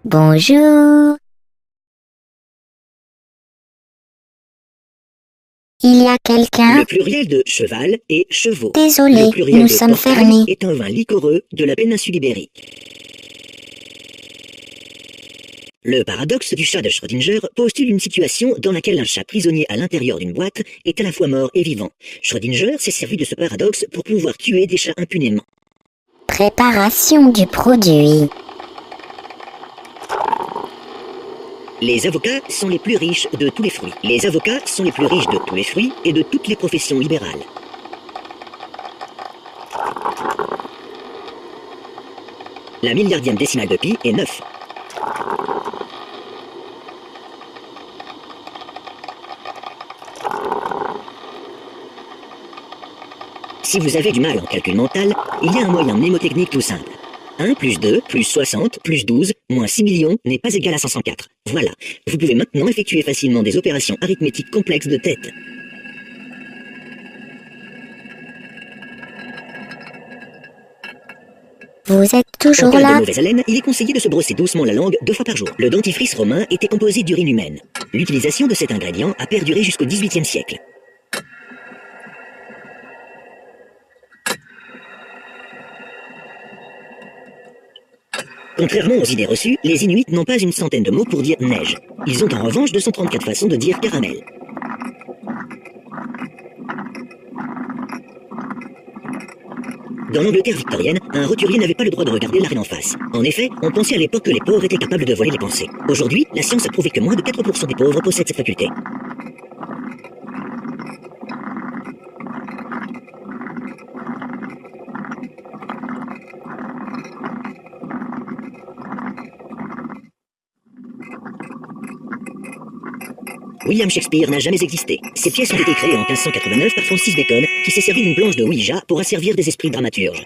Bonjour. Il y a quelqu'un? Le pluriel de cheval est chevaux. Désolé, Le pluriel nous de sommes portail fermés. est un vin liquoreux de la péninsule ibérique. Le paradoxe du chat de Schrödinger postule une situation dans laquelle un chat prisonnier à l'intérieur d'une boîte est à la fois mort et vivant. Schrödinger s'est servi de ce paradoxe pour pouvoir tuer des chats impunément. Préparation du produit. Les avocats sont les plus riches de tous les fruits. Les avocats sont les plus riches de tous les fruits et de toutes les professions libérales. La milliardième décimale de pi est 9. Si vous avez du mal en calcul mental, il y a un moyen mnémotechnique tout simple. 1 plus 2 plus 60 plus 12 moins 6 millions n'est pas égal à 504. Voilà, vous pouvez maintenant effectuer facilement des opérations arithmétiques complexes de tête. Vous êtes En toujours cas de là? mauvaise haleine, il est conseillé de se brosser doucement la langue 2 fois par jour. Le dentifrice romain était composé d'urine humaine. L'utilisation de cet ingrédient a perduré jusqu'au XVIIIe siècle. Contrairement aux idées reçues, les Inuits n'ont pas une centaine de mots pour dire neige. Ils ont en revanche 234 façons de dire caramel. Dans l'Angleterre victorienne, un roturier n'avait pas le droit de regarder la reine en face. En effet, on pensait à l'époque que les pauvres étaient capables de voler les pensées. Aujourd'hui, la science a prouvé que moins de 4% des pauvres possèdent cette faculté. William Shakespeare n'a jamais existé. Ces pièces ont été créées en 1589 par Francis Bacon, qui s'est servi d'une planche de Ouija pour asservir des esprits dramaturges.